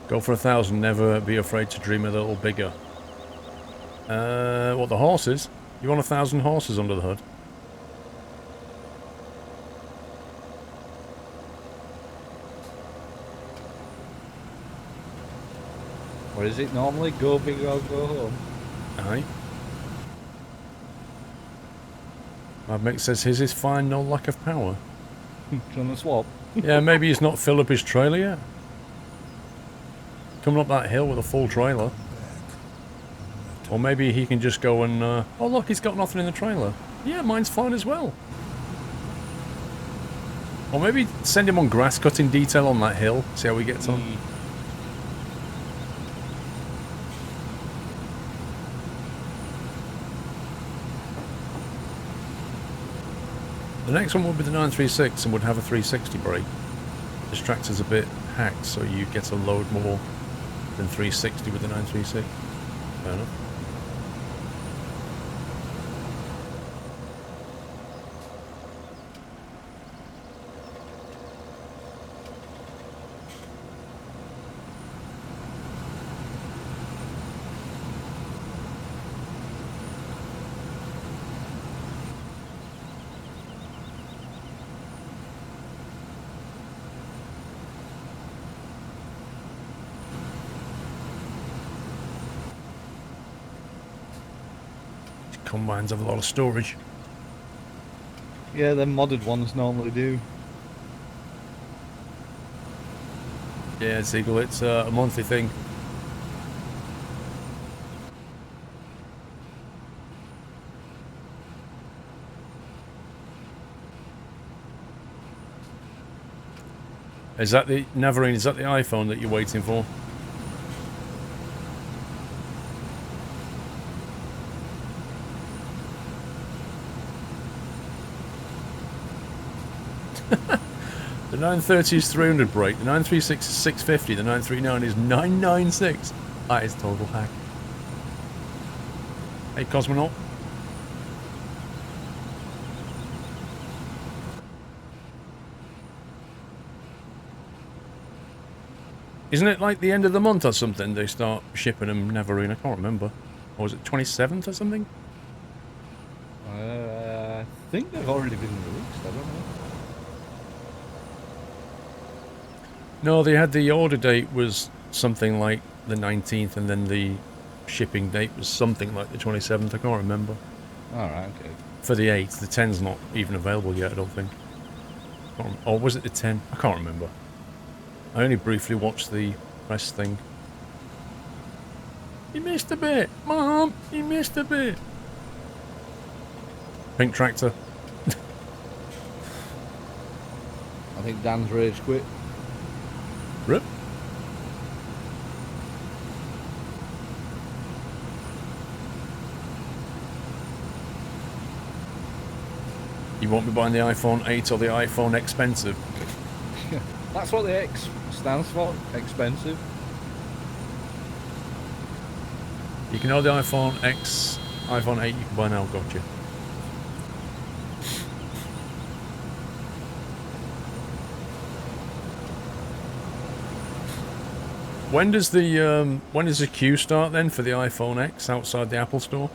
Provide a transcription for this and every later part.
Go for 1,000. Never be afraid to dream a little bigger. What, the horses? You want 1,000 horses under the hood? Or is it normally go big or go home? Aye. My mate says his is fine, no lack of power. Trying to swap? Yeah, maybe he's not filled up his trailer yet. Coming up that hill with a full trailer. Or maybe he can just go and... oh look, he's got nothing in the trailer. Yeah, mine's fine as well. Or maybe send him on grass cutting detail on that hill. See how he gets on. The next one would be the 936 and would have a 360 brake. This tractor's a bit hacked, so you get a load more than 360 with the 936. Fair enough. Combines have a lot of storage. Yeah, them modded ones normally do. Yeah, it's equal. It's a monthly thing. Is that the Navarine? Is that the iPhone that you're waiting for? The 930 is 300 brake, the 936 is 650, the 939 is 996. That is total hack. Hey, Cosmonaut. Isn't it like the end of the month or something they start shipping them Navarine? I can't remember. Or was it 27th or something? I think they've already been released, I don't know. No, they had the order date was something like the 19th, and then the shipping date was something like the 27th. I can't remember. Alright, okay. For the 8th, the 10's not even available yet, I don't think. Or was it the 10? I can't remember. I only briefly watched the press thing. You missed a bit, Mom! You missed a bit! Pink tractor. I think Dan's rage quit. Rip. You won't be buying the iPhone 8 or the iPhone expensive. That's what the X stands for, expensive. You can have the iPhone X, iPhone 8 you can buy now, gotcha. When does the queue start then for the iPhone X outside the Apple Store?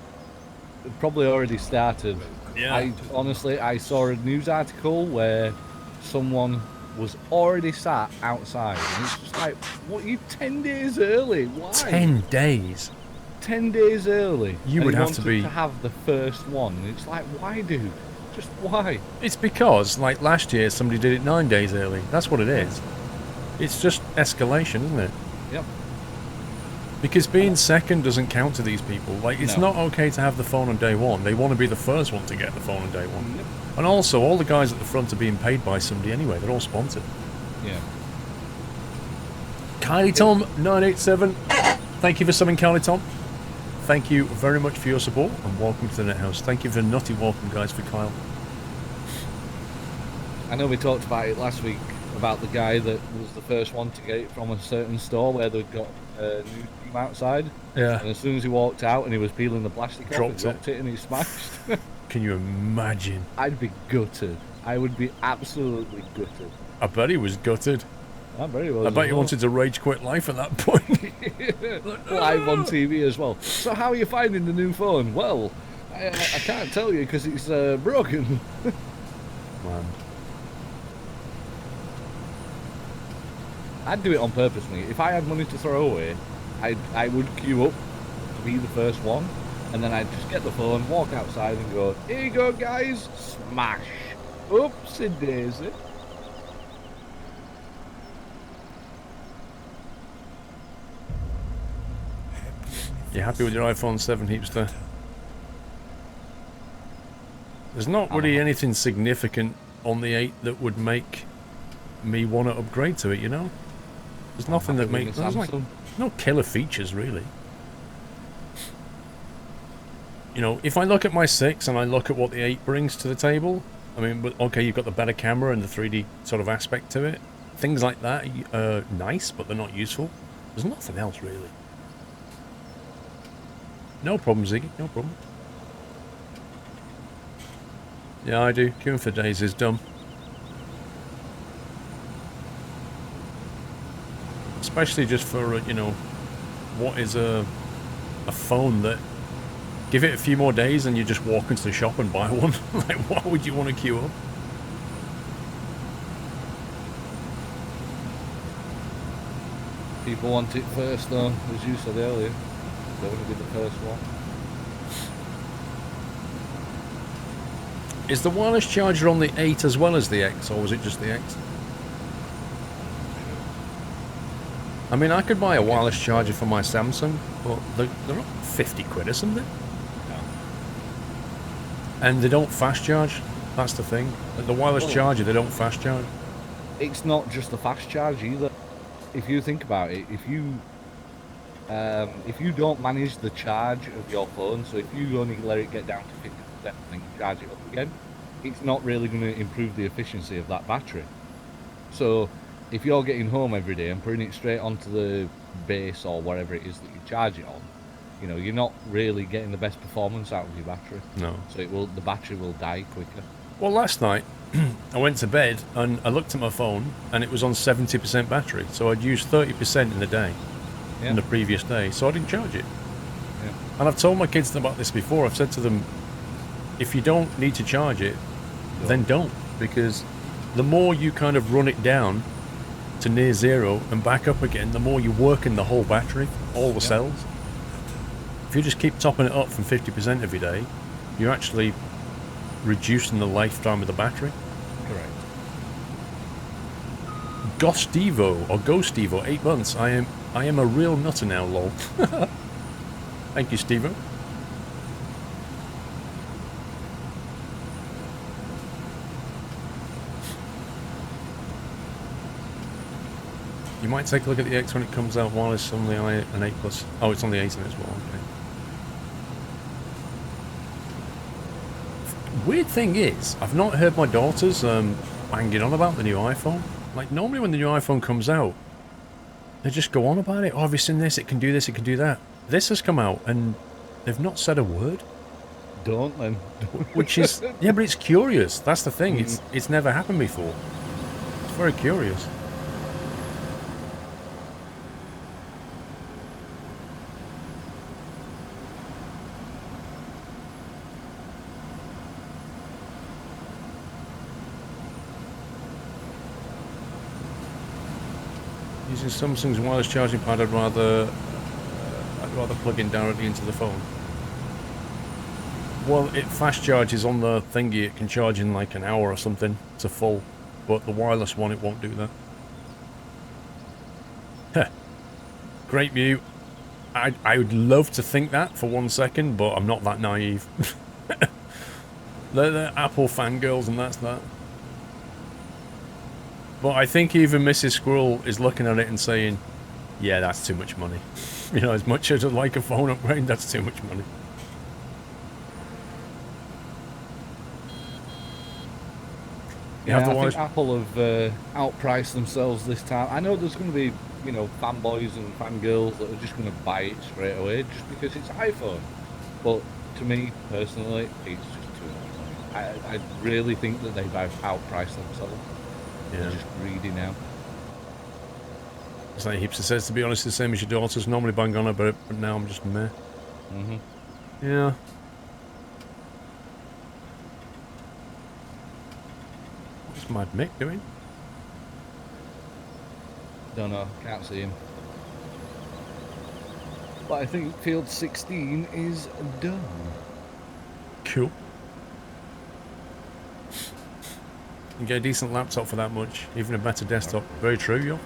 It probably already started. Yeah. I saw a news article where someone was already sat outside, and it's just like, what, you 10 days early? Why? 10 days? 10 days early. You would have to be... to have the first one. It's like, why, dude? Just why? It's because, like last year, somebody did it 9 days early. That's what it is. It's just escalation, isn't it? Yep. Because being second doesn't count to these people. Like, it's not okay to have the phone on day one. They want to be the first one to get the phone on day one. Yep. And also, all the guys at the front are being paid by somebody anyway. They're all sponsored. Yeah. Kylie Tom 987. Thank you for subbing, Kylie Tom. Thank you very much for your support, and welcome to the Net House. Thank you for nutty welcome, guys, for Kyle. I know we talked about it last week, about the guy that was the first one to get it from a certain store where they'd got a new team outside. Yeah. And as soon as he walked out and he was peeling the plastic off, he dropped it and he smashed. Can you imagine? I'd be gutted. I would be absolutely gutted. I bet he was gutted. I'm very well. I bet you wanted to rage quit life at that point. Live on TV as well. So how are you finding the new phone? Well, I can't tell you because it's broken. Man. I'd do it on purpose, mate. If I had money to throw away, I would queue up to be the first one, and then I'd just get the phone, walk outside and go, here you go guys, smash. Oopsie daisy. You happy with your iPhone 7, Heapster? There's not really anything significant on the 8 that would make me want to upgrade to it, you know? There's nothing that makes... There's like no killer features, really. You know, if I look at my 6 and I look at what the 8 brings to the table, I mean, but okay, you've got the better camera and the 3D sort of aspect to it. Things like that are nice, but they're not useful. There's nothing else, really. No problem, Ziggy, no problem. Yeah, I do. Queuing for days is dumb. Especially just for, you know, what is a phone that... Give it a few more days and you just walk into the shop and buy one. Like, why would you want to queue up? People want it first, though, as you said earlier. They want to be the first one. Is the wireless charger on the 8 as well as the X, or was it just the X? I mean, I could buy a wireless charger for my Samsung, but they're not 50 quid or something. No. And they don't fast charge. That's the thing. The wireless charger, they don't fast charge. It's not just the fast charge either. If you think about it, if you don't manage the charge of your phone, so if you only let it get down to 50% and then charge it up again, it's not really going to improve the efficiency of that battery. So if you're getting home every day and putting it straight onto the base or whatever it is that you charge it on, you know, you're not really getting the best performance out of your battery. No. So the battery will die quicker. Well, last night, I went to bed and I looked at my phone and it was on 70% battery. So I'd used 30% in the day, in the previous day, so I didn't charge it. Yeah. And I've told my kids about this before. I've said to them, if you don't need to charge it, then don't. Because the more you kind of run it down to near zero and back up again, the more you work in the whole battery, all the cells. If you just keep topping it up from 50% every day, you're actually reducing the lifetime of the battery. Correct. Ghostevo, 8 months. I am a real nutter now, lol. Thank you, Stevo. You might take a look at the X when it comes out wireless on the an 8 Plus. Oh, it's on the 8 as well, okay. Weird thing is, I've not heard my daughters banging on about the new iPhone. Like, normally when the new iPhone comes out, they just go on about it. Oh, have you seen this? It can do this, it can do that. This has come out, and they've not said a word. Don't then. Which is... Yeah, but it's curious. That's the thing. It's never happened before. It's very curious. Using Samsung's wireless charging pad, I'd rather plug in directly into the phone. Well, it fast charges on the thingy. It can charge in like an hour or something to full, but the wireless one, it won't do that. Heh. Great mute. I would love to think that for 1 second, but I'm not that naive. They're Apple fangirls, and that's that. But I think even Mrs. Squirrel is looking at it and saying, yeah, that's too much money. You know, as much as I'd like a phone upgrade, that's too much money. Yeah, I think Apple have outpriced themselves this time. I know there's going to be, you know, fanboys and fangirls that are just going to buy it straight away just because it's iPhone. But to me, personally, it's just too much money. I really think that they've outpriced themselves. Yeah. They're just greedy now. It's like Hipster says, to be honest, the same as your daughters. Normally bang on about it, but now I'm just meh. Mm-hmm. Yeah. What's Mad Mick doing? Don't know. Can't see him. But I think field 16 is done. Cool. You get a decent laptop for that much, even a better desktop. Very true, yo.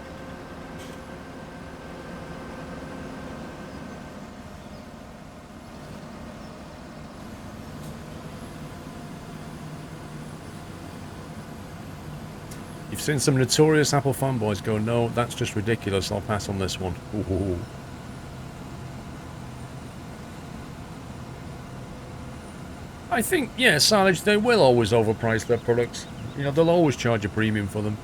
You've seen some notorious Apple fanboys go, no, that's just ridiculous, I'll pass on this one. Ooh. I think, yeah, Silage, they will always overprice their products. You know, they'll always charge a premium for them.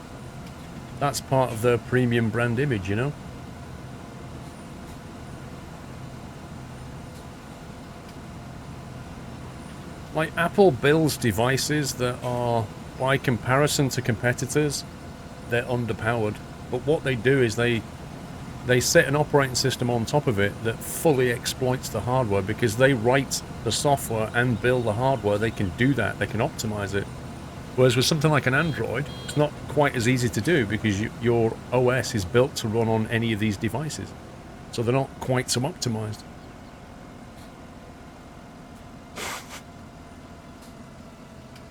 That's part of their premium brand image, you know? Like, Apple builds devices that are, by comparison to competitors, they're underpowered. But what they do is they set an operating system on top of it that fully exploits the hardware, because they write the software and build the hardware. They can do that. They can optimize it. Whereas with something like an Android, it's not quite as easy to do, because your OS is built to run on any of these devices. So they're not quite so optimized.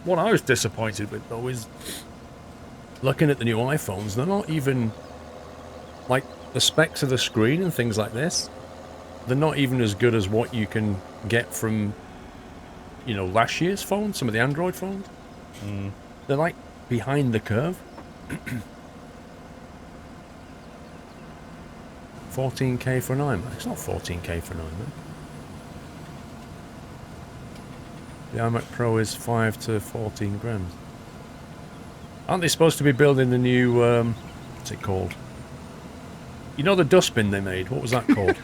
What I was disappointed with, though, is looking at the new iPhones, they're not even, like, the specs of the screen and things like this, they're not even as good as what you can get from, you know, last year's phones, some of the Android phones. Mm. They're, like, behind the curve. 14K for an iMac. It's not 14K for an iMac. The iMac Pro is 5 to 14 grand. Aren't they supposed to be building the new, what's it called? You know the dustbin they made? What was that called?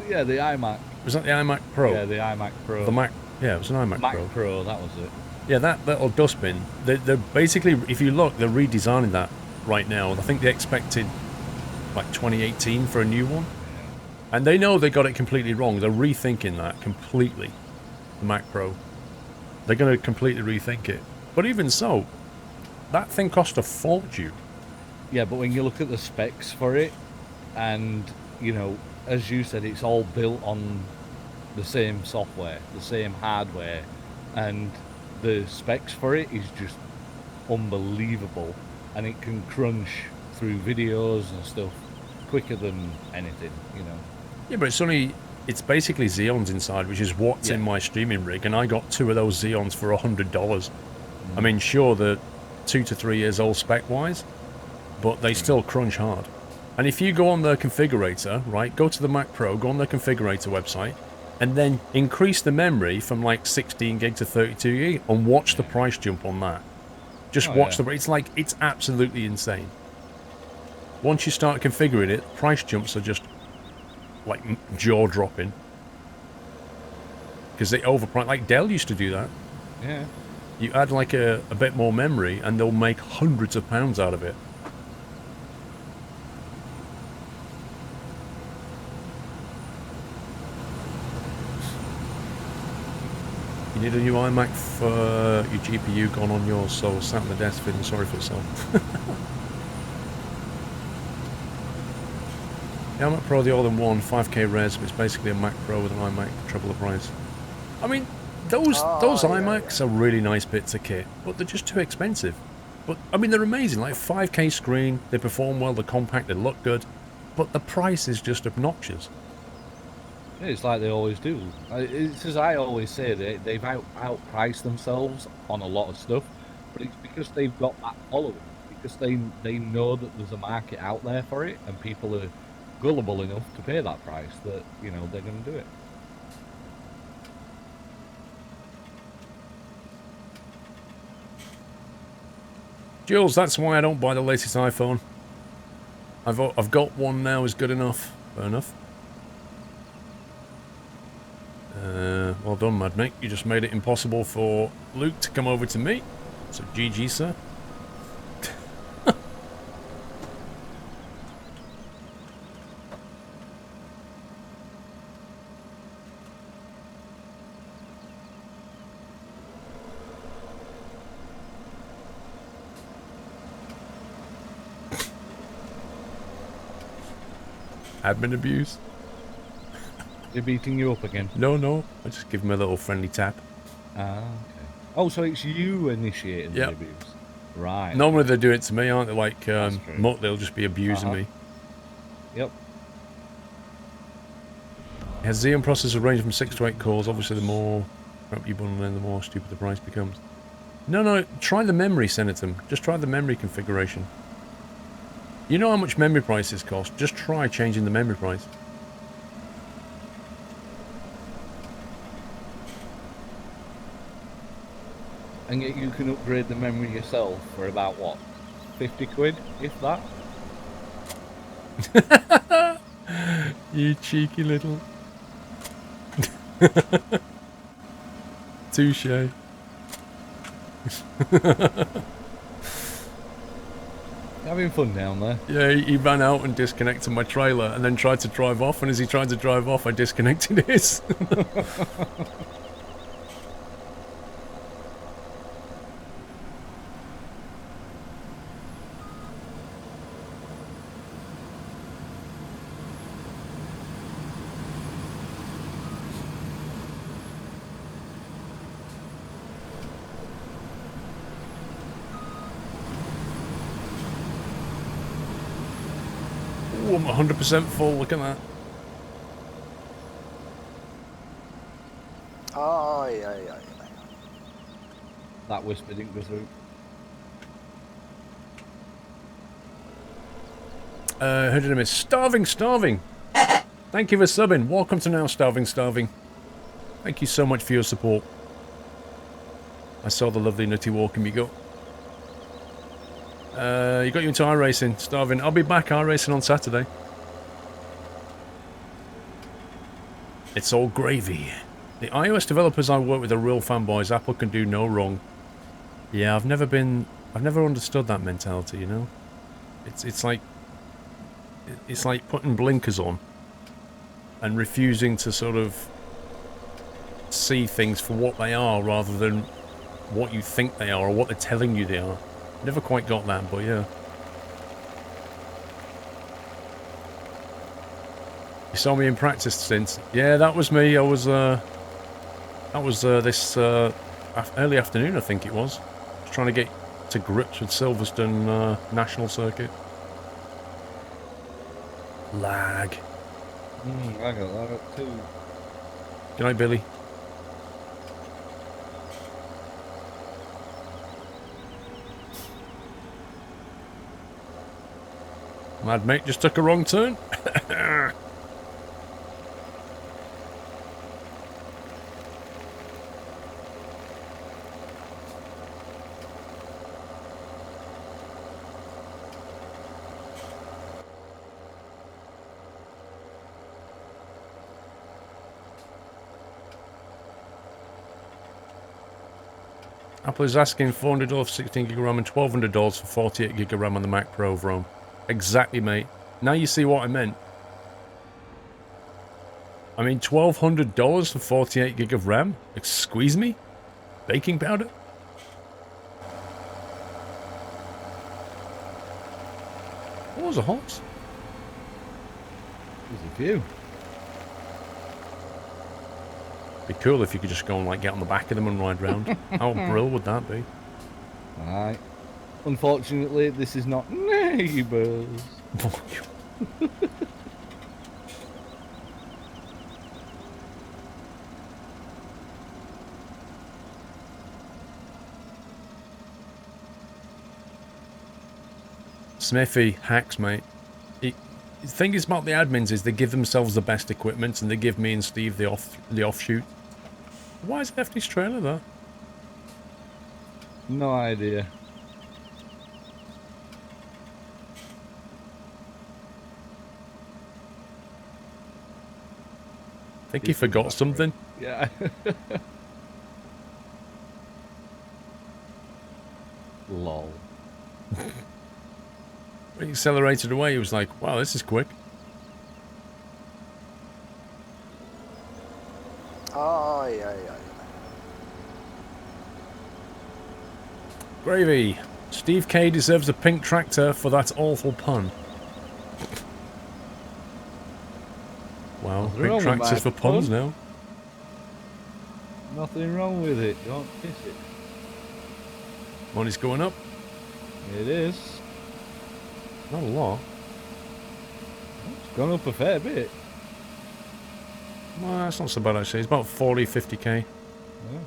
Yeah, the iMac. Was that the iMac Pro? Yeah, the iMac Pro. The Mac, yeah, it was an iMac Mac Pro. Pro, that was it. Yeah, that little dustbin, they're basically, if you look, they're redesigning that right now. I think they expected, like, 2018 for a new one. And they know they got it completely wrong. They're rethinking that completely, the Mac Pro. They're going to completely rethink it. But even so, that thing cost a fortune. Yeah, but when you look at the specs for it, and, you know, as you said, it's all built on the same software, the same hardware, and the specs for it is just unbelievable, and it can crunch through videos and stuff quicker than anything, you know. Yeah, but it's basically Xeons inside, which is what's in my streaming rig, and I got 2 of those Xeons for $100. I mean, sure, they're 2 to 3 years old spec-wise, but they still crunch hard. And if you go on their configurator, right, go to the Mac Pro, go on their configurator website, and then increase the memory from like 16 gig to 32 gig, and watch the price jump on that. Just watch the... It's like, it's absolutely insane. Once you start configuring it, price jumps are just, like, jaw-dropping. Because they overprice... Like, Dell used to do that. Yeah. You add, like, a bit more memory, and they'll make hundreds of pounds out of it. You need a new iMac for your GPU gone on yours, so sat on the desk feeling sorry for itself. The iMac Pro, the all-in-one, 5K res, but it's basically a Mac Pro with an iMac for triple the price. I mean, those iMacs are really nice bits of kit, but they're just too expensive. But, I mean, they're amazing, like 5K screen, they perform well, they're compact, they look good, but the price is just obnoxious. It's like they always do. It's as I always say, they've outpriced themselves on a lot of stuff, but it's because they've got that following, because they know that there's a market out there for it, and people are gullible enough to pay that price that, you know, they're going to do it. Jules, that's why I don't buy the latest iPhone. I've got one now, is good enough. Fair enough. Well done, Mad Mick. You just made it impossible for Luke to come over to me. So GG, sir. Admin abuse. They're beating you up again. No. I just give him a little friendly tap. Ah, okay. Oh, so it's you initiating the Yep. abuse. Right. Normally they do it to me, aren't they? Like, That's true. they'll just be abusing me. Yep. It has Xeon processor range from 6 to 8 cores. Obviously, the more crap you bundle in, the more stupid the price becomes. No, try the memory, Senator. Just try the memory configuration. You know how much memory prices cost? Just try changing the memory price. And yet you can upgrade the memory yourself for about, what, 50 quid, if that? You cheeky little... Touche. Having fun down there. Yeah, he ran out and disconnected my trailer and then tried to drive off, and as he tried to drive off, I disconnected his. Ooh, I'm 100% full, look at that. Oh, yeah. That whisper didn't go through. Heard of him is Starving. Thank you for subbing. Welcome to Now Starving. Thank you so much for your support. I saw the lovely nutty walking you got. You got you into iRacing, Starving. I'll be back iRacing on Saturday. It's all gravy. The iOS developers I work with are real fanboys. Apple can do no wrong. Yeah, I've never understood that mentality, you know? It's like putting blinkers on and refusing to sort of see things for what they are rather than what you think they are or what they're telling you they are. Never quite got that, but yeah. You saw me in practice since. Yeah, that was me. I was this early afternoon, I think it was. Just trying to get to grips with Silverstone National Circuit. Lag. I got that too. Good night, Billy. Mad mate just took a wrong turn. Apple is asking $400 for 16 gig of RAM and $1,200 for 48 gig of RAM on the Mac Pro of ROM. Exactly, mate. Now you see what I meant. I mean, $1,200 for 48 gig of RAM? Squeeze me? Baking powder? What was a horse? There's a few. Be cool if you could just go and like get on the back of them and ride round. How brilliant would that be? Alright. Unfortunately, this is not neighbours. Smithy hacks, mate. The thing is about the admins is they give themselves the best equipment and they give me and Steve the offshoot. Why is Lefty's trailer there? No idea. I think he forgot something. Yeah. Lol. When he accelerated away, he was like, wow, this is quick. Oh, yeah. Gravy. Steve K deserves a pink tractor for that awful pun. Wow, Nothing big wrong with tractors for my puns phone. now. Nothing wrong with it. Don't kiss it. Money's going up. It is. Not a lot. It's gone up a fair bit. Well, that's not so bad actually. It's about 40, 50k. Yeah.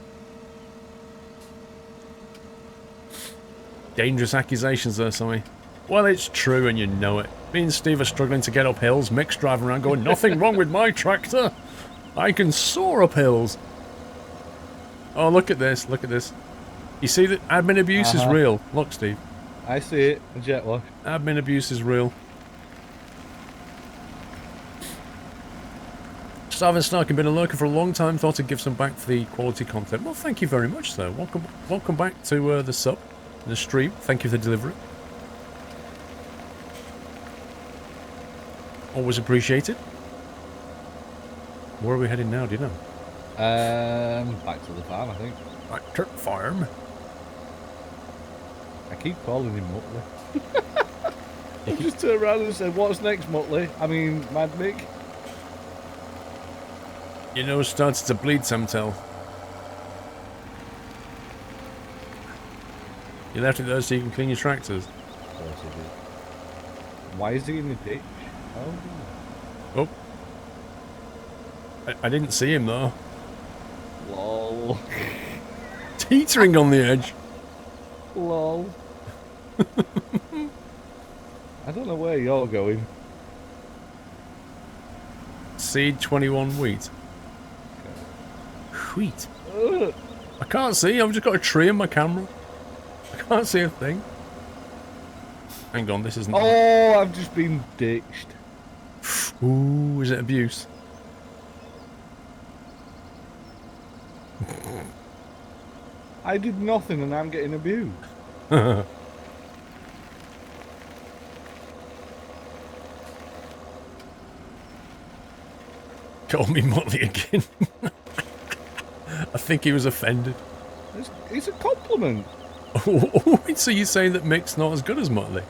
Dangerous accusations there, Sammy. Well, it's true and you know it. Me and Steve are struggling to get up hills. Mick's driving around going, nothing wrong with my tractor. I can soar up hills. Oh, look at this. Look at this. You see that admin abuse is real. Look, Steve. I see it. A jet wash. Admin abuse is real. Starving Snark, been a lurker for a long time. Thought I'd give some back for the quality content. Well, thank you very much, sir. Welcome back to the sub, the stream. Thank you for the delivery. Always appreciated. Where are we heading now? Do you know? Back to the farm, I think. Back to the farm. I keep calling him Muttley. I just turned around and said, "What's next, Muttley?" I mean, Mad Mick. Your nose started to bleed, Samtel. You left it there so you can clean your tractors. Of course he did. Why is he in the ditch? Oh. I didn't see him though. Lol. Teetering on the edge. Lol. I don't know where you're going. Seed 21 wheat. Wheat? Ugh. I can't see. I've just got a tree in my camera. I can't see a thing. Hang on, this isn't... Oh, I've just been ditched. Ooh, is it abuse? I did nothing and I'm getting abused. Call me Motley again. I think he was offended. It's a compliment. Oh, so you're saying that Mick's not as good as Motley?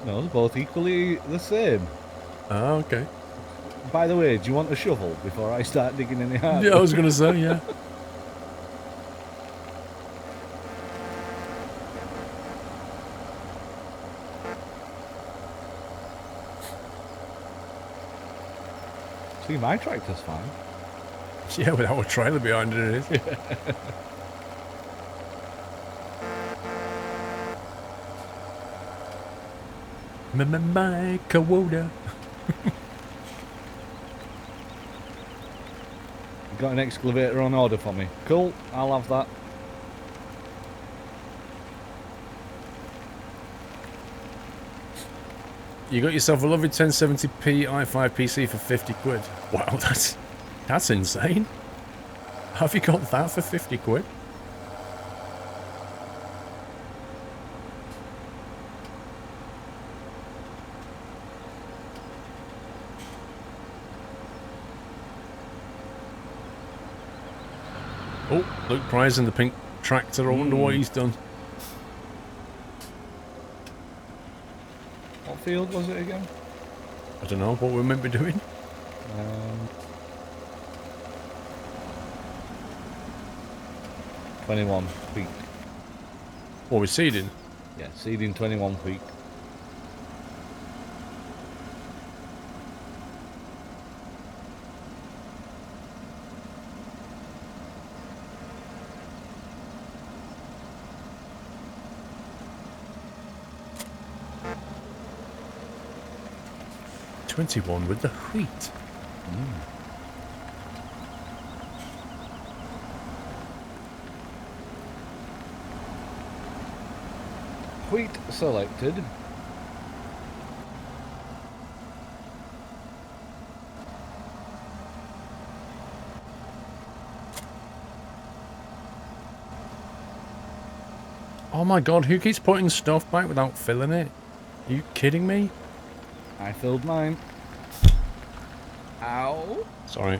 No, they're both equally the same. Ah, okay. By the way, do you want a shovel before I start digging any harder? Yeah, I was going to say, yeah. See, my tractor's fine. Yeah, without a trailer behind it, it is. My Kawada. You got an excavator on order for me? Cool, I'll have that. You got yourself a lovely 1070p i5 PC for 50 quid. Wow, that's insane. Have you got that for 50 quid? Oh, Luke Price in the pink tractor. I wonder what he's done. What field was it again? I don't know what we're meant to be doing. 21 feet. What, we're seeding? Yeah, seeding 21 feet. '21 with the wheat. Wheat selected. Oh my god, who keeps putting stuff back without filling it? Are you kidding me? I filled mine. Ow. Sorry.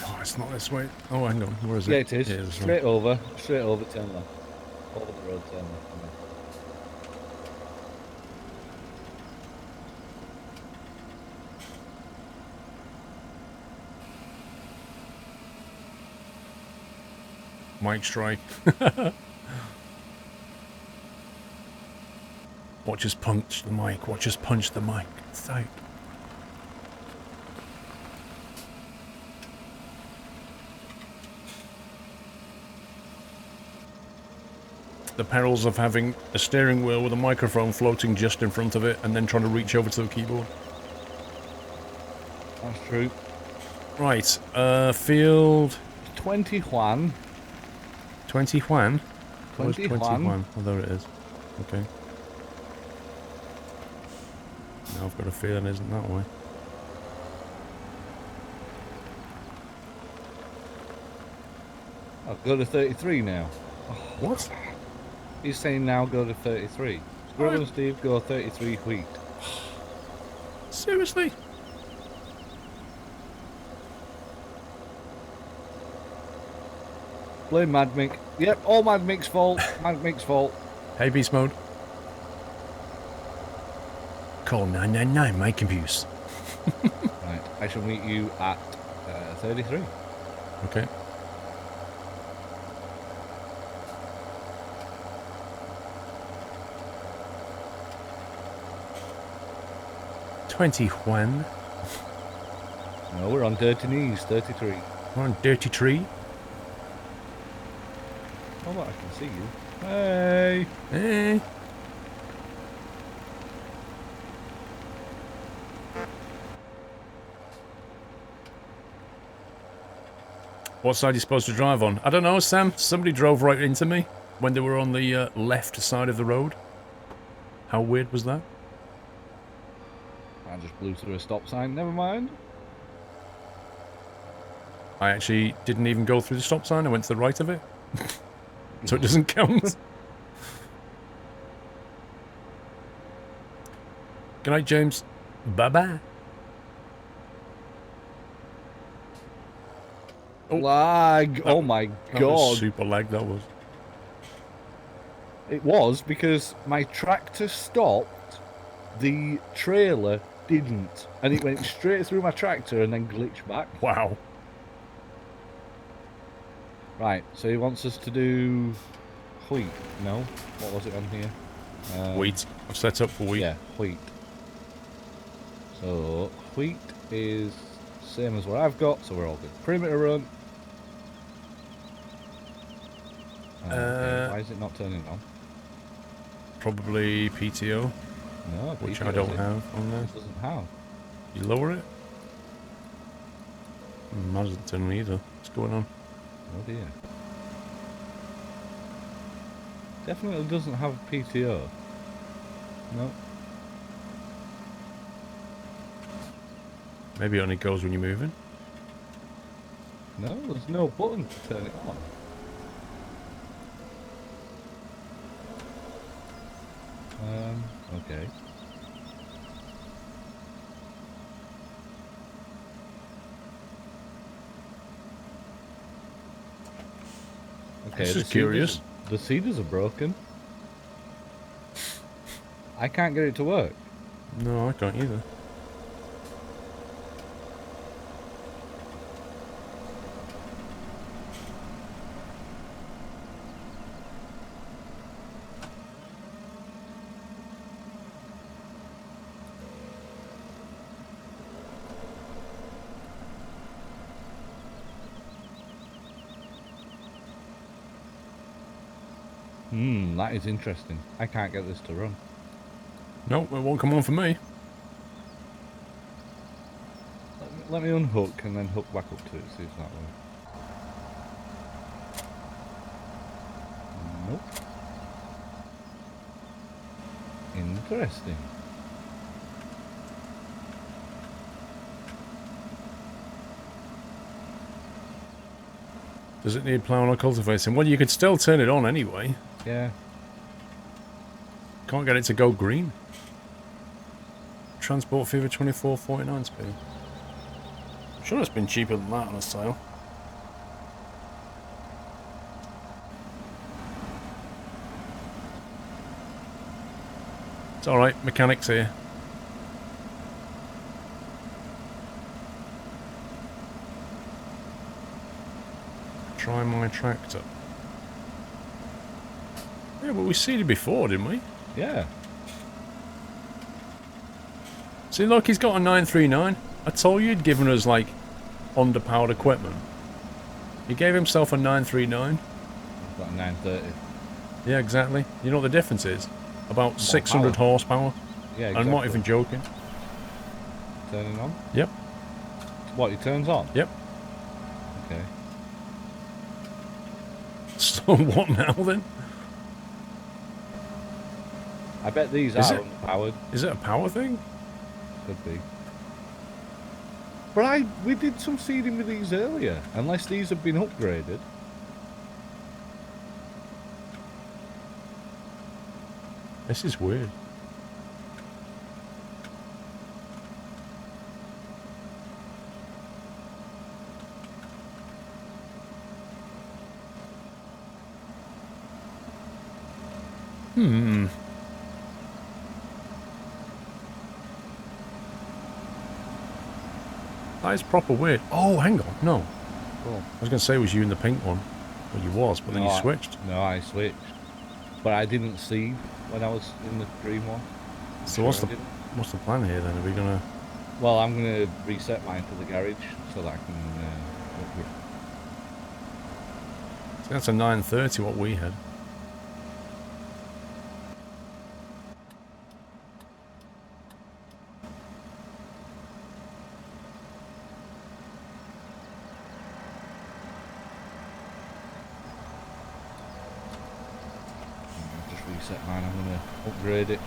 Oh, it's not this way. Oh, hang on. Where is it? Yeah, it is. Yeah, it's Straight over, turn left. Over the road, turn left. Mic strike. Watch us punch the mic. Watch us punch the mic. Sight. The perils of having a steering wheel with a microphone floating just in front of it and then trying to reach over to the keyboard. That's true. Right, field 21. 20 Juan? Where's 20 Juan? Oh, there it is. Okay. Now I've got a feeling it isn't that way. I'll go to 33 now. What? He's saying now go to 33. Squirrel and Steve go 33 wheat. Seriously? Blame Mad Mick. Yep, all Mad Mick's fault. Mad Mick's fault. Hey, beast mode. Call 999, my computers. Right, I shall meet you at 33. Okay. Juan. No, we're on Dirty Knees, 33. We're on Dirty Tree. Oh, look, I can see you. Hey! Hey. What side are you supposed to drive on? I don't know, Sam. Somebody drove right into me when they were on the left side of the road. How weird was that? I just blew through a stop sign, never mind. I actually didn't even go through the stop sign. I went to the right of it. So it doesn't count. Good night, James. Bye-bye. Oh. Lag! Oh my That was god. super lag, that was. It was because my tractor stopped, the trailer didn't. And it went straight through my tractor and then glitched back. Wow. Right, so he wants us to do wheat. No? What was it on here? Wheat. I've set up for wheat. Yeah, wheat. So, wheat is same as what I've got, so we're all good. Perimeter run. Okay, why is it not turning on? Probably PTO, No, which PTO I don't it have on there. doesn't have. You lower it? Mine doesn't turn on either. What's going on? Oh dear. Definitely doesn't have PTO. No. Maybe it only goes when you're moving. No, there's no button to turn it on. Okay. Okay, This the is curious. The seeders are broken. I can't get it to work. No, I can't either. That is interesting. I can't get this to run. Nope, it won't come on for me. Let me unhook and then hook back up to it, see if that works. Nope. Interesting. Does it need plowing or cultivating? Well, you could still turn it on anyway. Yeah. Can't get it to go green. Transport fee for 24.49 speed. I'm sure it's been cheaper than that on a sale. It's alright, mechanics here. Try my tractor. Yeah, but we seeded before, didn't we? Yeah. See, look, he's got a 939. I told you he'd given us, like, underpowered equipment. He gave himself a 939. I've got a 930. Yeah, exactly. You know what the difference is? About 600 power. horsepower. Yeah, exactly. I'm not even joking. Turning on? Yep. What, it turns on? Yep. Okay. So what now, then? I bet these Is are it? underpowered. Is it a power thing? Could be. But we did some seeding with these earlier. Unless these have been upgraded. This is weird. That is proper weird. Oh, hang on. No. Cool. I was going to say it was you in the pink one. Well, you was, but then you switched. No, I switched. But I didn't seed when I was in the green one. So what's the plan here then? Are we going to... Well, I'm going to reset mine to the garage so that I can upgrade. So that's a 930 what we had. Reset mine, I'm going to upgrade it.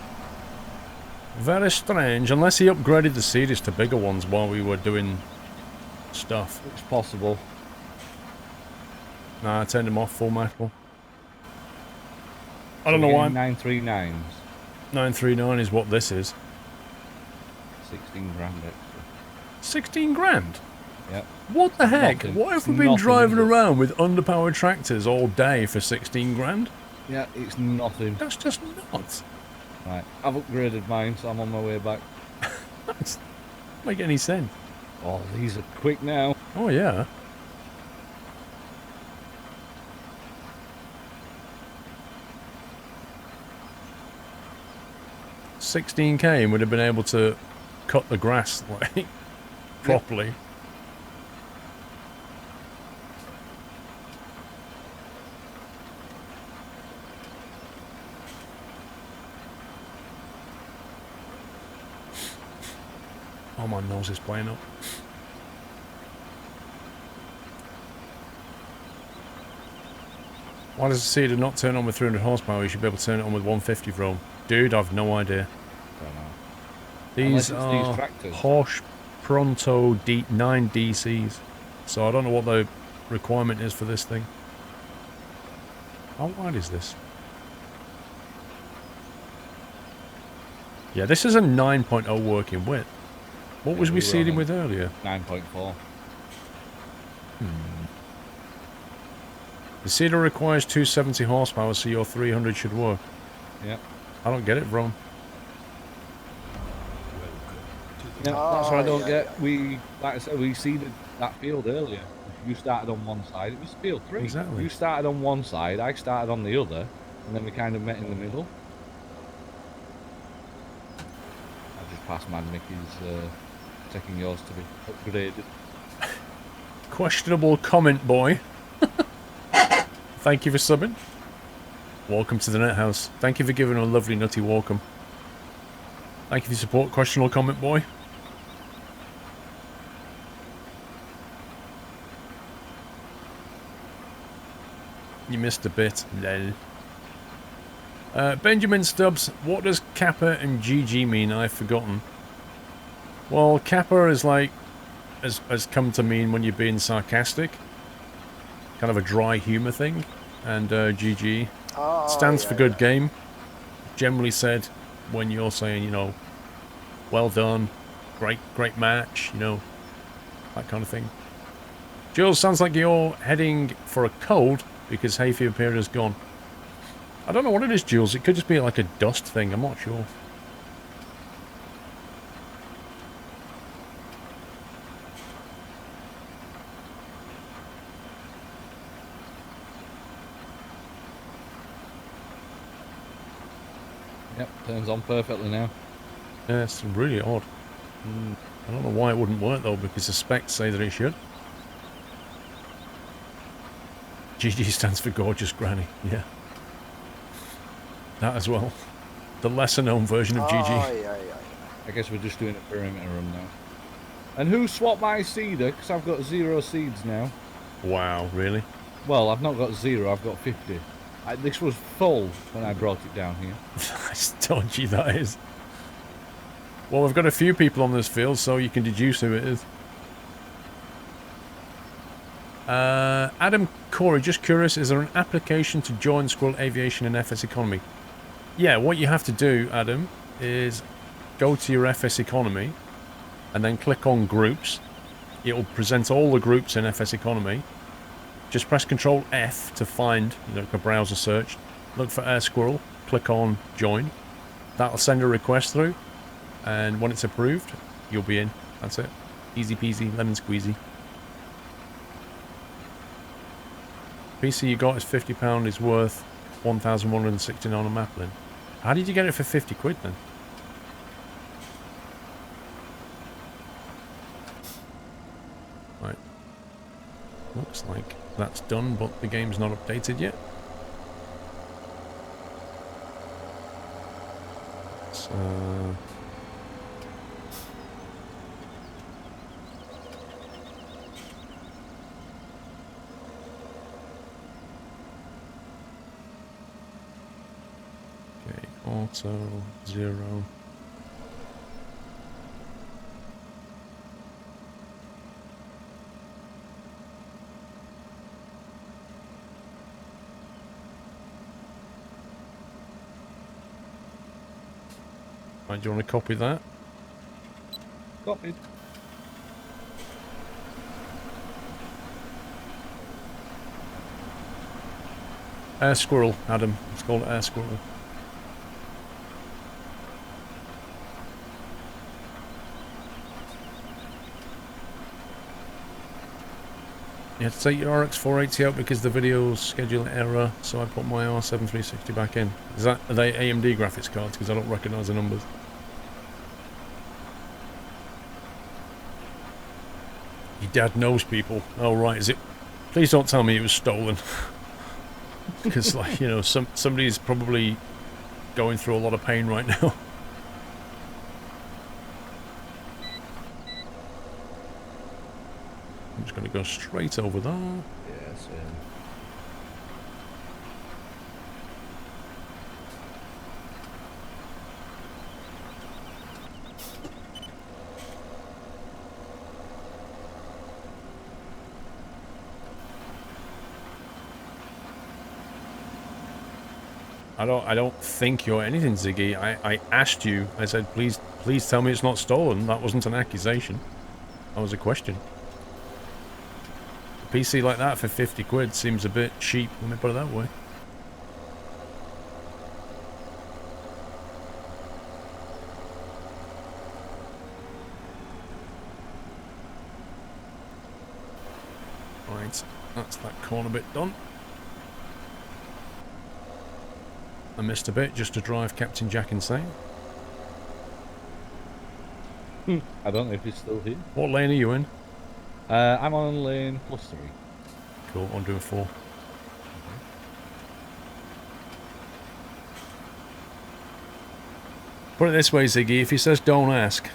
Very strange, unless he upgraded the series to bigger ones while we were doing stuff. It's possible. Nah, I turned him off full metal. I don't know why. 939s. 939 is what this is. 16 grand extra. 16 grand? Yep. What the heck? Nothing. What have we It's been nothing, driving is it? around with underpowered tractors all day for 16 grand? Yeah, it's nothing. That's just nuts. Right, I've upgraded mine, so I'm on my way back. That doesn't make any sense. Oh, these are quick now. Oh, yeah. $16K and would have been able to cut the grass like properly. Oh, my nose is playing up. Why does the seeder not turn on with 300 horsepower? You should be able to turn it on with 150 from. Dude, I've no idea. Don't know. These Unless it's are these tractors. Porsche Pronto 9 DCs. So I don't know what the requirement is for this thing. How wide is this? Yeah, this is a 9.0 working width. What was Yeah, we we were seeding on with earlier? 9.4. The seeder requires 270 horsepower, so your 300 should work. Yep. I don't get it, Ron. Yeah, that's what I don't yeah, get. We, like I said, we seeded that field earlier. You started on one side, it was field 3. Exactly. You started on one side, I started on the other, and then we kind of met in the middle. I just passed man Mickey's taking yours to be upgraded. Questionable comment, boy. Thank you for subbing. Welcome to the Net House. Thank you for giving a lovely nutty welcome. Thank you for your support, questionable comment, boy. You missed a bit, lol. Benjamin Stubbs, what does Kappa and GG mean? I've forgotten. Well, Kappa is like, has come to mean when you're being sarcastic. Kind of a dry humour thing. And GG stands for good game. Generally said when you're saying, you know, well done, great match, you know, that kind of thing. Jules, sounds like you're heading for a cold because hay fever period is gone. I don't know what it is, Jules. It could just be like a dust thing. I'm not sure. Yep, turns on perfectly now. Yeah, it's really odd. I don't know why it wouldn't work though, because the specs say that it should. GG stands for Gorgeous Granny. Yeah. That as well. The lesser known version of GG. Aye, aye, aye. I guess we're just doing a perimeter run now. And who swapped my seeder? Because I've got 0 seeds now. Wow, really? Well, I've not got 0, I've got 50. This was full when I brought it down here. That's dodgy, that is. Well, we've got a few people on this field, so you can deduce who it is. Adam Corey, just curious, is there an application to join Squirrel Aviation and FS Economy? Yeah, what you have to do, Adam, is go to your FS Economy and then click on Groups. It'll present all the groups in FS Economy. Just press Control F to find, like a browser search. Look for Air Squirrel, click on Join. That'll send a request through, and when it's approved, you'll be in. That's it. Easy peasy, lemon squeezy. PC you got is £50, is worth 1,169 on Maplin. How did you get it for 50 quid then? Right. Looks like that's done, but the game's not updated yet. So... okay, auto, 0. Right, do you want to copy that? Copied. Air Squirrel, Adam. It's called Air Squirrel. You had to take your RX 480 out because the video's schedule error, so I put my R7 360 back in. Are they AMD graphics cards? Because I don't recognise the numbers. Your dad knows people. Oh right, is it? Please don't tell me it was stolen. Because, like, you know, somebody's probably going through a lot of pain right now. I'm just going to go straight over there. Yeah, same. I don't think you're anything, Ziggy. I asked you. I said, please tell me it's not stolen. That wasn't an accusation. That was a question. A PC like that for 50 quid seems a bit cheap. Let me put it that way. Right, that's that corner bit done. I missed a bit just to drive Captain Jack insane. I don't know if he's still here. What lane are you in? I'm on lane +3. Cool, I'm doing 4. Put it this way, Ziggy, if he says don't ask,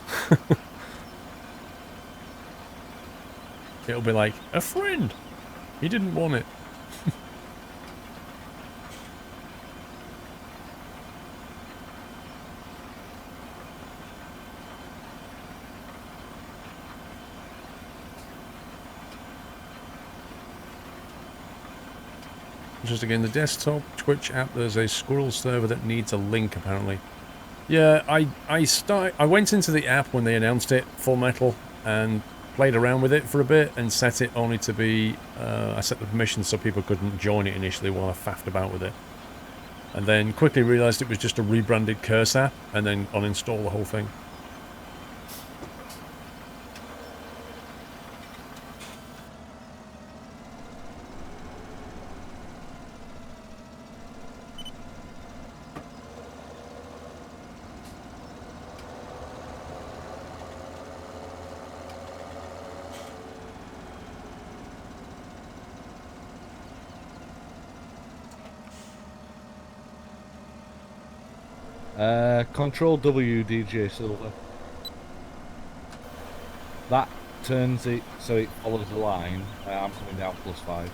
it'll be like, a friend! He didn't want it. Just again, the desktop Twitch app, there's a Squirrel server that needs a link apparently. Yeah, I went into the app when they announced it, Full Metal, and played around with it for a bit and set it only to be, I set the permissions so people couldn't join it initially while I faffed about with it. And then quickly realised it was just a rebranded curse app, and then uninstall the whole thing. Control W, DJ Silver. That turns it so it follows the line. I'm coming down +5.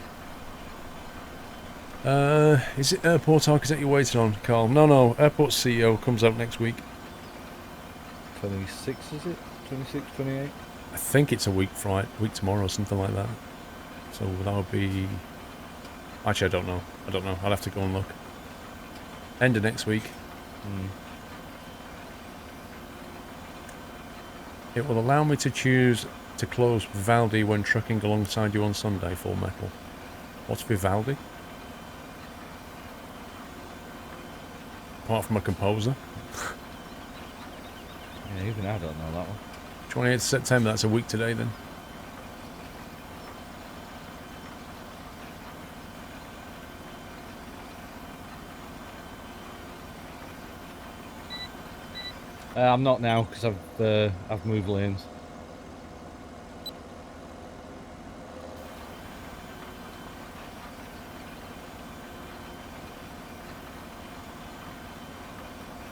Is it Airport Architect you're waiting on, Carl? No, Airport CEO comes out next week. 26, is it? 26, 28? I think it's a week tomorrow or something like that. So that would be... Actually, I don't know. I'll have to go and look. End of next week. It will allow me to choose to close Vivaldi when trucking alongside you on Sunday, Full Metal. What's Vivaldi? Apart from a composer. Yeah, even I don't know that one. 28th September, that's a week today then. I'm not now because I've moved lanes.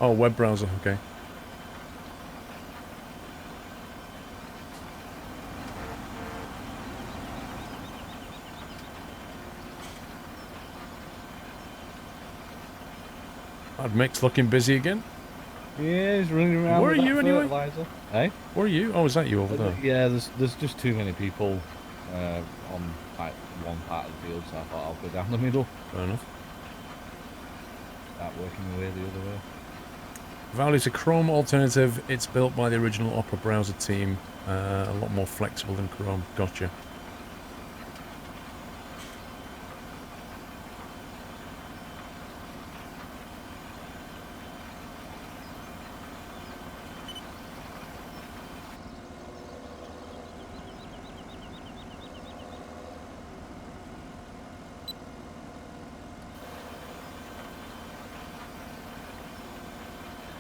Oh, web browser, okay. Mick's looking busy again. Yeah, he's running around. Where with are that you anyway? fertilizer. Hey? Where are you? Oh, is that you over there? Yeah, there's just too many people on like one part of the field, so I thought I'll go down the middle. Fair enough. Start working my way the other way. Vivaldi's a Chrome alternative. It's built by the original Opera browser team. A lot more flexible than Chrome. Gotcha.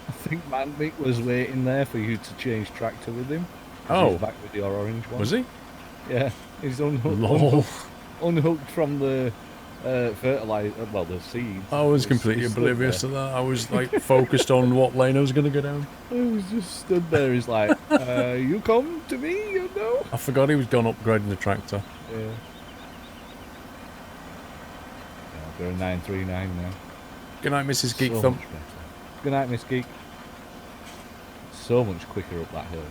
I think Mick was waiting there for you to change tractor with him. Oh. He's back with your orange one. Was he? Yeah, he's unhooked, Lol. unhooked from the fertilizer, well, the seeds. I was completely oblivious to that. I was like focused on what lane I was going to go down. I was just stood there. He's like, you come to me, you know? I forgot he was gone upgrading the tractor. Yeah. They're a 939 now. Good night, Mrs. Geek So Thump. much better. Good night, Miss Geek. So much quicker up that hill.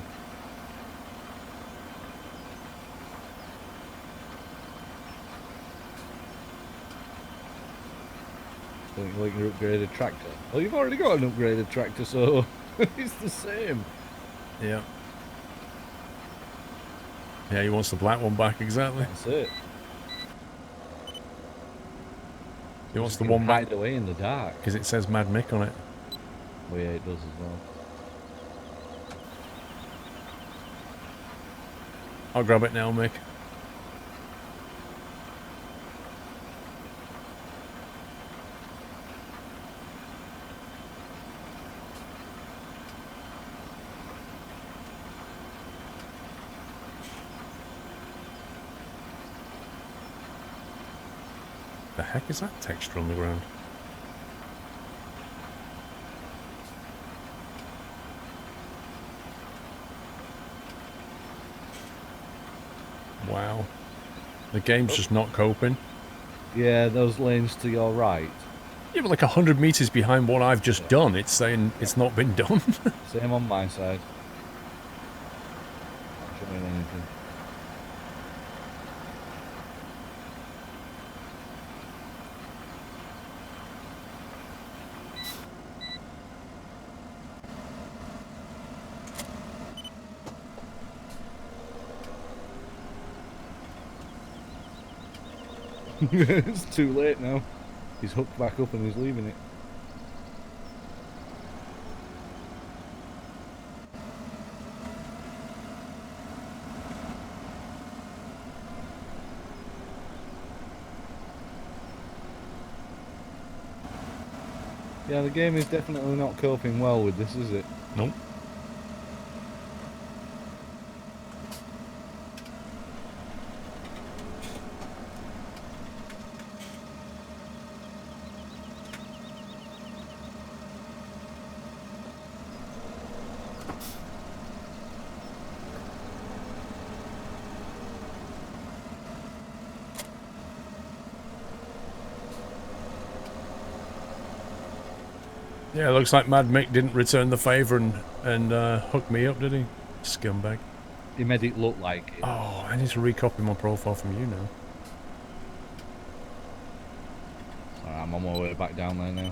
Don't you like your upgraded tractor? Well, you've already got an upgraded tractor, so it's the same. Yeah. Yeah, he wants the black one back, exactly. That's it. He wants Just the can one back hide away in the dark. because it says Mad Mick on it. Well, yeah, it does as well. I'll grab it now, Mick. The heck is that texture on the ground? Wow. The game's just not coping. Yeah, those lanes to your right. Yeah, but like 100 meters behind what I've just done, it's saying it's not been done. Same on my side. Not showing anything. It's too late now. He's hooked back up and he's leaving it. Yeah, the game is definitely not coping well with this, is it? Nope. Yeah, it looks like Mad Mick didn't return the favour and hook me up, did he? Scumbag. He made it look like it. Oh, I need to recopy my profile from you now. Alright, I'm on my way back down there now.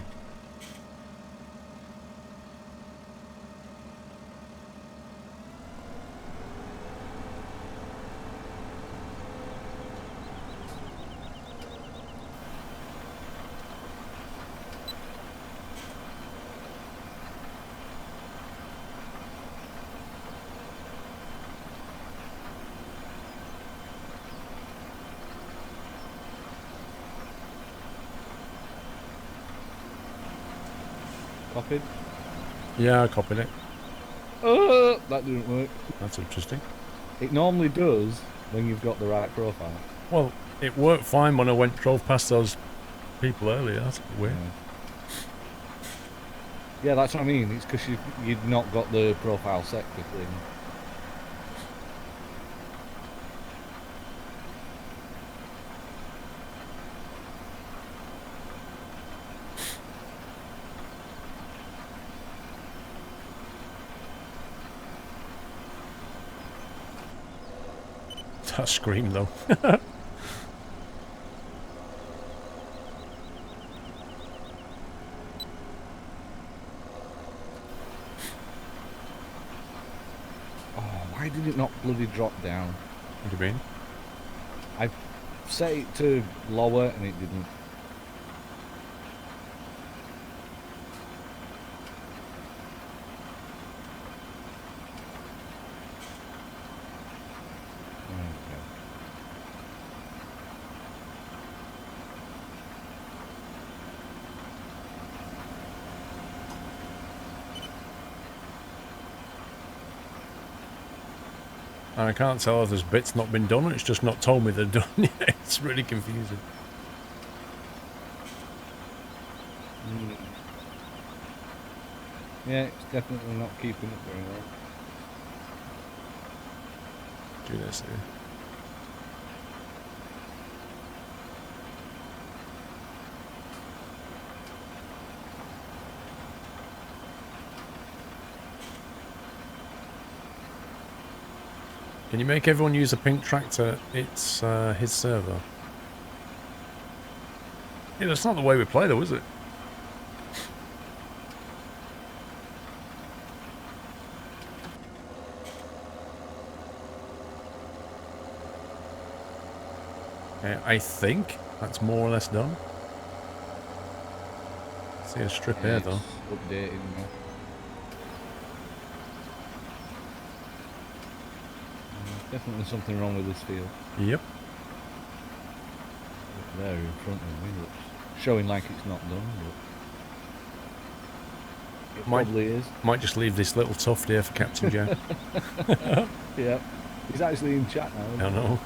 Copied? Yeah, I copied it. Oh, that didn't work. That's interesting. It normally does when you've got the right profile. Well, it worked fine when I drove past those people earlier. That's weird. Yeah, that's what I mean. It's because you'd not got the profile set quickly. That scream though. Why did it not bloody drop down? What do you mean? I set it to lower and it didn't. And I can't tell if there's bits not been done. It's just not told me they're done yet. It's really confusing. Yeah, it's definitely not keeping it very well. Do this here. Can you make everyone use a pink tractor? It's his server. Yeah, that's not the way we play though, is it? I think that's more or less done. See a strip here though. Updating now. Definitely something wrong with this field. Yep. There in front of me, looks showing like it's not done, but it probably is. Might just leave this little tuft here for Captain Jack. Yeah, he's actually in chat now. I know.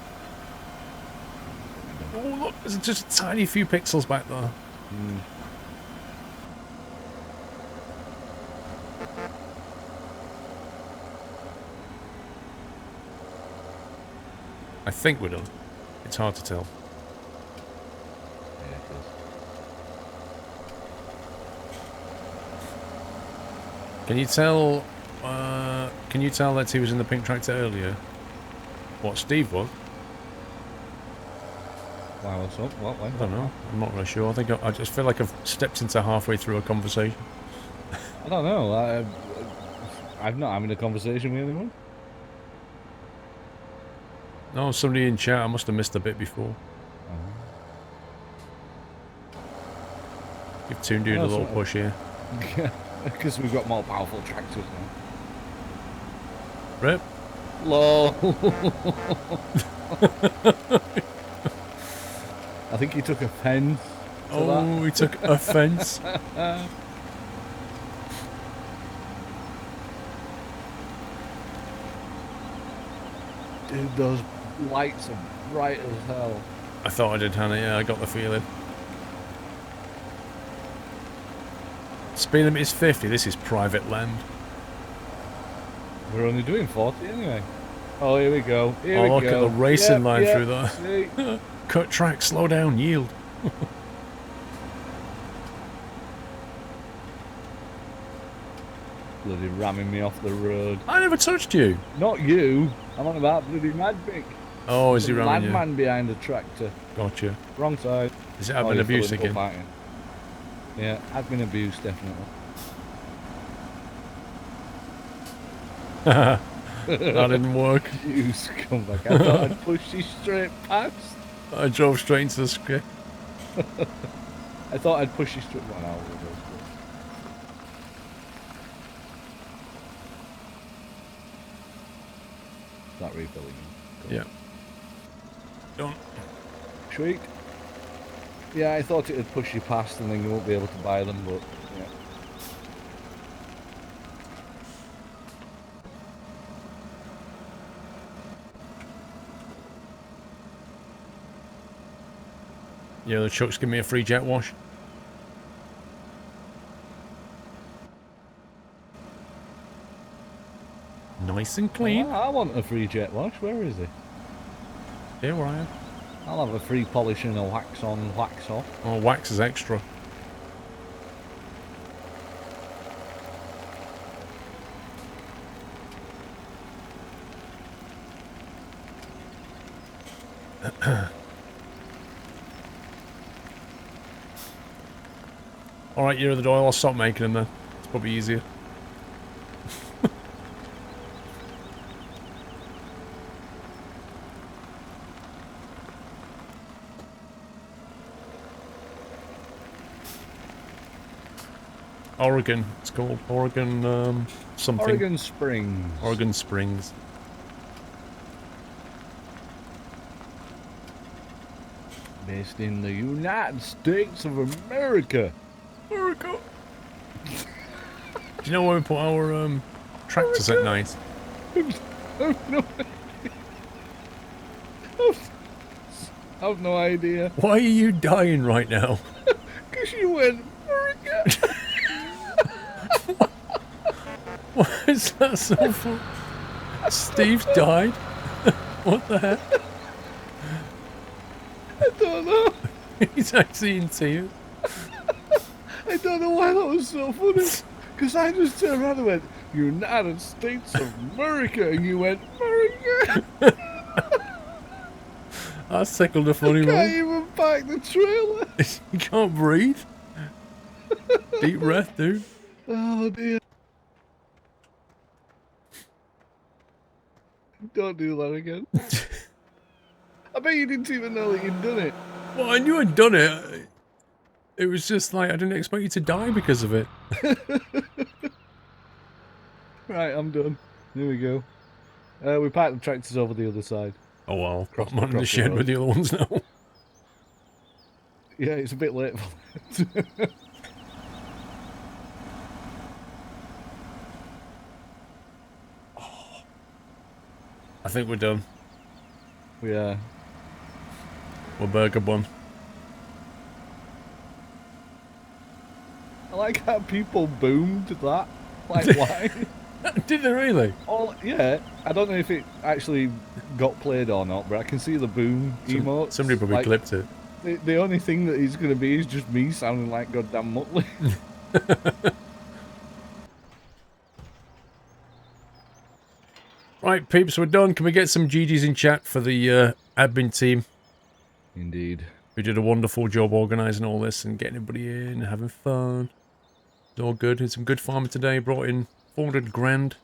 Oh look, there's just a tiny few pixels back there. I think we're done. It's hard to tell. Yeah, it is. Can you tell that he was in the pink tractor earlier? What, Steve was? Wow, what's up? What? I don't know. I'm not really sure. I just feel like I've stepped into halfway through a conversation. I don't know. I'm not having a conversation with anyone. No, somebody in chat. I must have missed a bit before. Give Toon Dude a little push here. Because we've got more powerful tractors now. Rip. Lol. I think he took offence. Oh, he took offence. Dude, those lights are bright as hell. I thought I did, Hannah. Yeah, I got the feeling. Speed limit is 50. This is private land. We're only doing 40 anyway. Oh, here we go. Here we look go. at the racing line through there. See? Cut track, slow down, yield. bloody ramming me off the road. I never touched you. Not you. I'm on about bloody Madvic. Oh, is he The ramming you? madman behind the tractor. Gotcha. Wrong side. Is it Oh, admin you're abuse filling again? up, aren't you? Yeah, admin abuse, definitely. That didn't work. You scumbag. I thought I'd pushed you straight past. I drove straight into the script. I thought I'd push you straight. Well, no, we'll go straight. Start refilling. Cool. Yeah. Done. Sweet. Yeah, I thought it would push you past and then you won't be able to buy them, but yeah. Yeah, the trucks give me a free jet wash. Nice and clean. Oh, I want a free jet wash. Where is he? Yeah, where I am. I'll have a free polish and a wax on, wax off. Oh, wax is extra. Alright, you're the Doyle. I'll stop making them then. It's probably easier. Oregon. It's called Oregon something. Oregon Springs. Oregon Springs. Based in the United States of America. America. Do you know where we put our tractors at night? No, I've no idea. Why are you dying right now? Because you went America. Why is that so funny? Steve died? What the heck? I don't know. He's actually in tears. I don't know why that was so funny. Because I just turned around and went, United States of America. And you went, America. That's tickled a funny Can't one. even park the trailer. You can't breathe. Deep breath, dude. Oh dear. Don't do that again. I bet you didn't even know that you'd done it. Well, I knew I'd done it. It was just like, I didn't expect you to die because of it. Right, I'm done. Here we go. We parked the tractors over the other side. Oh well, Cross- I'm on the cross the shed road. with the other ones now. Yeah, it's a bit late for that. I think we're done. Yeah. We're burger bun. I like how people boomed that. Like, why? Did they really? Oh, yeah. I don't know if it actually got played or not, but I can see the boom emotes. Somebody probably Like, clipped it. The only thing that he's going to be is just me sounding like goddamn Muttley. Right, peeps, we're done. Can we get some GGs in chat for the admin team Indeed. who did a wonderful job organising all this and getting everybody in and having fun? It's all good. It's some good farming today. Brought in 400 grand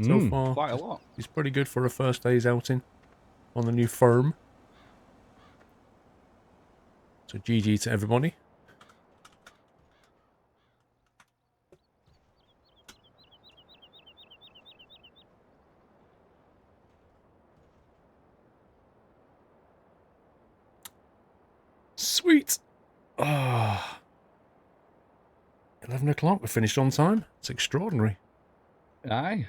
so far. Quite a lot. It's pretty good for a first day's outing on the new farm. So GG to everybody. Sweet. Ah. 11 o'clock. We finished on time. It's extraordinary. Aye.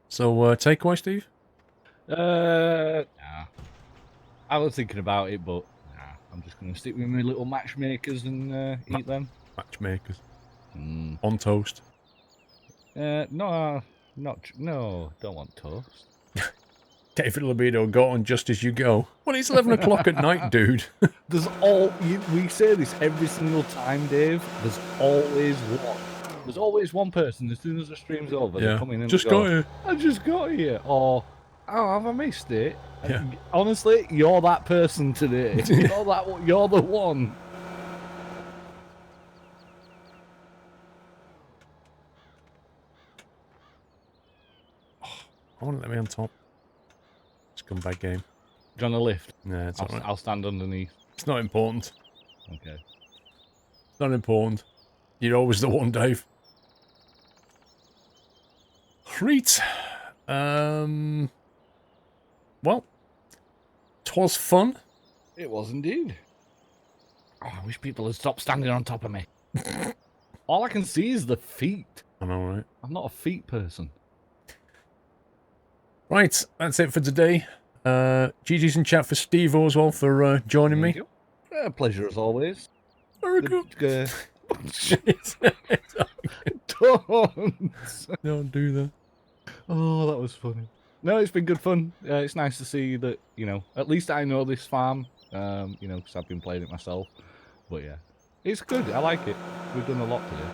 So, takeaway, Steve? Nah. I was thinking about it, but nah. I'm just going to stick with my little matchmakers and eat them. Matchmakers. Mm. On toast. No, no, don't want toast. David Libido, go on just as you go. Well, it's 11 o'clock at night, dude. We say this every single time, Dave. There's always one. There's always one person, as soon as the stream's over, they Yeah. come in and Just they go, got here. I just got here. Or, oh, have I missed it? Yeah. Honestly, you're that person today. You're the one. I want to let me on top. Scumbag game. Do you want a lift? Nah, it's alright. I'll stand underneath. It's not important. Okay. It's not important. You're always the one, Dave. Great. Well, 'twas fun. It was indeed. Oh, I wish people had stopped standing on top of me. All I can see is the feet. I know, right? I'm not a feet person. Right, that's it for today. GG's in chat for Steve-O as well for joining me. Pleasure as always. Very good. Don't do that. Oh, that was funny. No, it's been good fun. It's nice to see that, you know, at least I know this farm, you know, because I've been playing it myself. But yeah, it's good. I like it. We've done a lot today.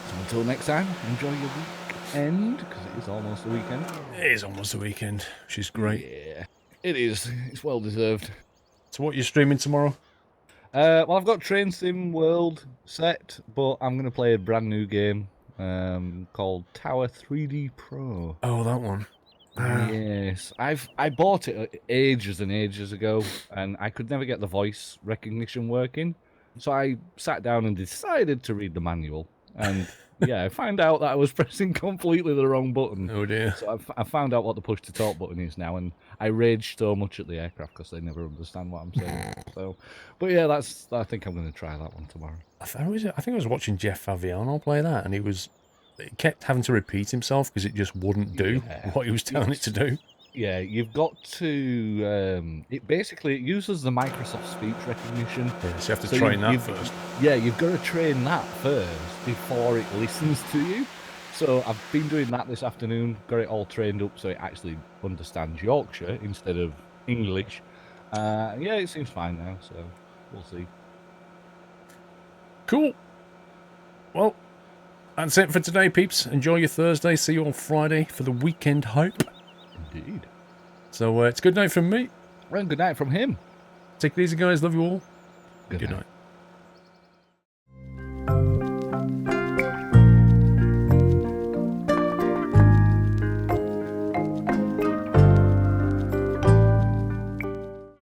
So until next time, enjoy your weekend, because it is almost the weekend. It is almost the weekend, which is great. Yeah, it is. It's well deserved. So what, you're streaming tomorrow? Well, I've got Train Sim World set, but I'm going to play a brand new game called Tower 3D Pro. Oh, that one. Yes, I bought it ages and ages ago, and I could never get the voice recognition working. So I sat down and decided to read the manual, and yeah, I found out that I was pressing completely the wrong button. Oh dear. So I found out what the push to talk button is now, and I rage so much at the aircraft because they never understand what I'm saying. So, but yeah, I think I'm going to try that one tomorrow. I think I was watching Jeff Favignano play that, and he kept having to repeat himself because it just wouldn't do what he was telling it to do. Yeah, you've got to. It uses the Microsoft speech recognition. Yeah, so you have to train that first. Yeah, you've got to train that first before it listens to you. So I've been doing that this afternoon. Got it all trained up so it actually understands Yorkshire instead of English. Yeah, it seems fine now. So we'll see. Cool. Well, that's it for today, peeps. Enjoy your Thursday. See you on Friday for the weekend hype. Indeed. So it's good night from me. And good night from him. Take it easy, guys. Love you all. Good night.